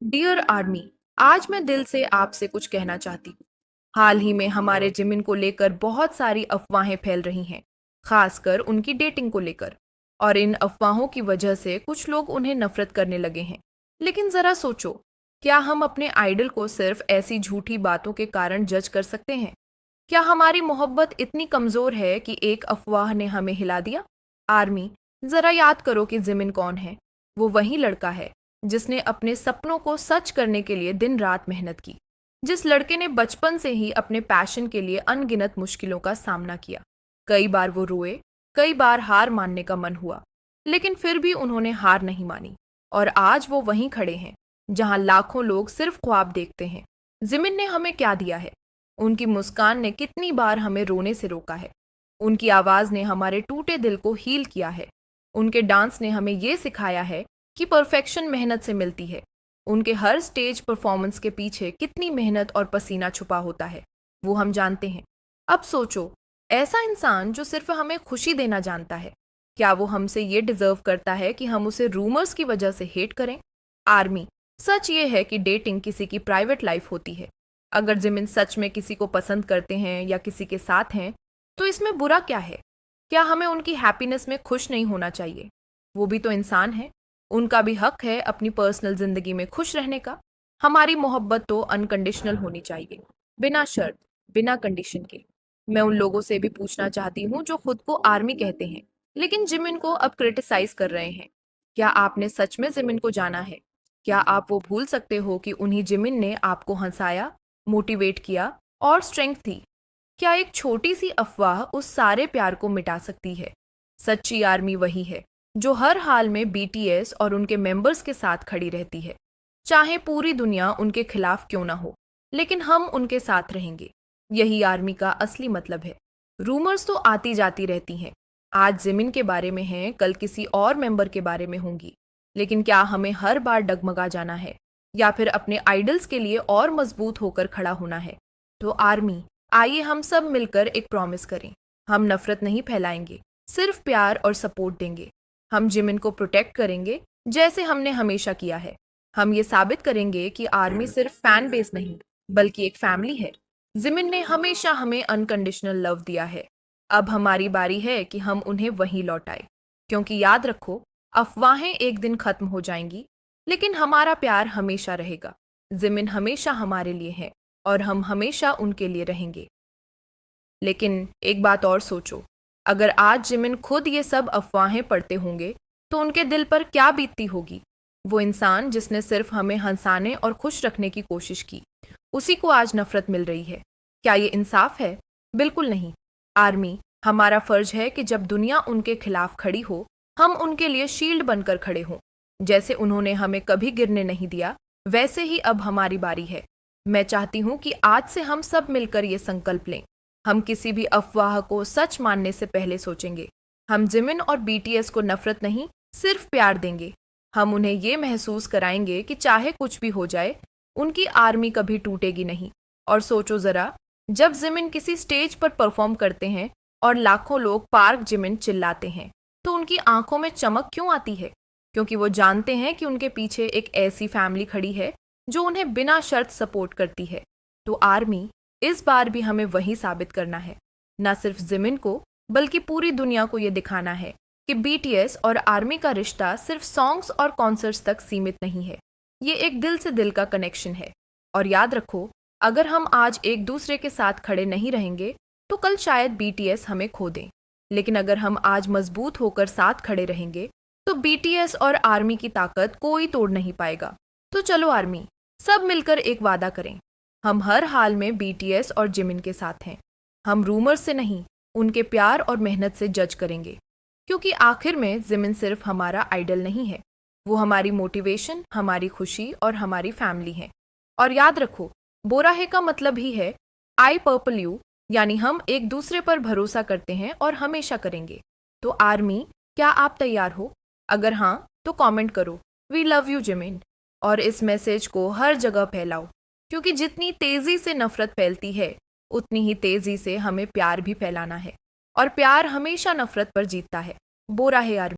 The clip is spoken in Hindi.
डियर आर्मी, आज मैं दिल से आपसे कुछ कहना चाहती हूँ। हाल ही में हमारे जिमिन को लेकर बहुत सारी अफवाहें फैल रही हैं, खासकर उनकी डेटिंग को लेकर। और इन अफवाहों की वजह से कुछ लोग उन्हें नफरत करने लगे हैं। लेकिन जरा सोचो, क्या हम अपने आइडल को सिर्फ ऐसी झूठी बातों के कारण जज कर सकते हैं? क्या हमारी मोहब्बत इतनी कमजोर है कि एक अफवाह ने हमें हिला दिया? आर्मी, जरा याद करो कि जिमिन कौन है। वो वही लड़का है जिसने अपने सपनों को सच करने के लिए दिन रात मेहनत की। जिस लड़के ने बचपन से ही अपने पैशन के लिए अनगिनत मुश्किलों का सामना किया। कई बार वो रोए, कई बार हार मानने का मन हुआ, लेकिन फिर भी उन्होंने हार नहीं मानी। और आज वो वहीं खड़े हैं जहां लाखों लोग सिर्फ ख्वाब देखते हैं। जिमिन ने हमें क्या दिया है? उनकी मुस्कान ने कितनी बार हमें रोने से रोका है। उनकी आवाज ने हमारे टूटे दिल को हील किया है। उनके डांस ने हमें ये सिखाया है कि परफेक्शन मेहनत से मिलती है। उनके हर स्टेज परफॉर्मेंस के पीछे कितनी मेहनत और पसीना छुपा होता है, वो हम जानते हैं। अब सोचो, ऐसा इंसान जो सिर्फ हमें खुशी देना जानता है, क्या वो हमसे ये डिजर्व करता है कि हम उसे रूमर्स की वजह से हेट करें? आर्मी, सच ये है कि डेटिंग किसी की प्राइवेट लाइफ होती है। अगर जिमिन सच में किसी को पसंद करते हैं या किसी के साथ हैं, तो इसमें बुरा क्या है? क्या हमें उनकी हैप्पीनेस में खुश नहीं होना चाहिए? वो भी तो इंसान है। उनका भी हक है अपनी पर्सनल जिंदगी में खुश रहने का। हमारी मोहब्बत तो अनकंडीशनल होनी चाहिए, बिना शर्त, बिना कंडीशन के। मैं उन लोगों से भी पूछना चाहती हूँ जो खुद को आर्मी कहते हैं लेकिन जिमिन को अब क्रिटिसाइज कर रहे हैं। क्या आपने सच में जिमिन को जाना है? क्या आप वो भूल सकते हो कि उन्हीं जिमिन ने आपको हंसाया, मोटिवेट किया और स्ट्रेंथ दी? क्या एक छोटी सी अफवाह उस सारे प्यार को मिटा सकती है? सच्ची आर्मी वही है जो हर हाल में बीटीएस और उनके मेंबर्स के साथ खड़ी रहती है। चाहे पूरी दुनिया उनके खिलाफ क्यों ना हो, लेकिन हम उनके साथ रहेंगे। यही आर्मी का असली मतलब है। रूमर्स तो आती जाती रहती हैं। आज जिमिन के बारे में हैं, कल किसी और मेंबर के बारे में होंगी। लेकिन क्या हमें हर बार डगमगा जाना है या फिर अपने आइडल्स के लिए और मजबूत होकर खड़ा होना है? तो आर्मी, आइए हम सब मिलकर एक प्रॉमिस करें। हम नफरत नहीं फैलाएंगे, सिर्फ प्यार और सपोर्ट देंगे। हम जिमिन को प्रोटेक्ट करेंगे जैसे हमने हमेशा किया है। हम ये साबित करेंगे कि आर्मी सिर्फ फैन बेस नहीं, बल्कि एक फैमिली है। जिमिन ने हमेशा हमें अनकंडीशनल लव दिया है। अब हमारी बारी है कि हम उन्हें वहीं लौटाएं। क्योंकि याद रखो, अफवाहें एक दिन खत्म हो जाएंगी, लेकिन हमारा प्यार हमेशा रहेगा। जिमिन हमेशा हमारे लिए है और हम हमेशा उनके लिए रहेंगे। लेकिन एक बात और सोचो, अगर आज जिमिन खुद ये सब अफवाहें पढ़ते होंगे तो उनके दिल पर क्या बीतती होगी? वो इंसान जिसने सिर्फ हमें हंसाने और खुश रखने की कोशिश की, उसी को आज नफरत मिल रही है। क्या ये इंसाफ है? बिल्कुल नहीं। आर्मी, हमारा फर्ज है कि जब दुनिया उनके खिलाफ खड़ी हो, हम उनके लिए शील्ड बनकर खड़े हों। जैसे उन्होंने हमें कभी गिरने नहीं दिया, वैसे ही अब हमारी बारी है। मैं चाहती हूँ कि आज से हम सब मिलकर ये संकल्प लें। हम किसी भी अफवाह को सच मानने से पहले सोचेंगे। हम जिमिन और बीटीएस को नफरत नहीं, सिर्फ प्यार देंगे। हम उन्हें ये महसूस कराएंगे कि चाहे कुछ भी हो जाए, उनकी आर्मी कभी टूटेगी नहीं। और सोचो जरा, जब जिमिन किसी स्टेज पर परफॉर्म करते हैं और लाखों लोग पार्क जिमिन चिल्लाते हैं, तो उनकी आंखों में चमक क्यों आती है? क्योंकि वो जानते हैं कि उनके पीछे एक ऐसी फैमिली खड़ी है जो उन्हें बिना शर्त सपोर्ट करती है। तो आर्मी, इस बार भी हमें वही साबित करना है। न सिर्फ जिमिन को, बल्कि पूरी दुनिया को ये दिखाना है कि बीटीएस और आर्मी का रिश्ता सिर्फ सॉन्ग्स और कॉन्सर्ट्स तक सीमित नहीं है। ये एक दिल से दिल का कनेक्शन है। और याद रखो, अगर हम आज एक दूसरे के साथ खड़े नहीं रहेंगे तो कल शायद बीटीएस हमें खो दें। लेकिन अगर हम आज मजबूत होकर साथ खड़े रहेंगे तो बीटीएस और आर्मी की ताकत कोई तोड़ नहीं पाएगा। तो चलो आर्मी, सब मिलकर एक वादा करें। हम हर हाल में बीटीएस और जिमिन के साथ हैं। हम रूमर से नहीं, उनके प्यार और मेहनत से जज करेंगे। क्योंकि आखिर में जिमिन सिर्फ हमारा आइडल नहीं है, वो हमारी मोटिवेशन, हमारी खुशी और हमारी फैमिली है। और याद रखो, बोराहे का मतलब ही है आई पर्पल यू, यानी हम एक दूसरे पर भरोसा करते हैं और हमेशा करेंगे। तो आर्मी, क्या आप तैयार हो? अगर हाँ, तो कमेंट करो वी लव यू जिमिन और इस मैसेज को हर जगह फैलाओ। क्योंकि जितनी तेजी से नफरत फैलती है, उतनी ही तेजी से हमें प्यार भी फैलाना है। और प्यार हमेशा नफरत पर जीतता है। बोराहे आर्मी।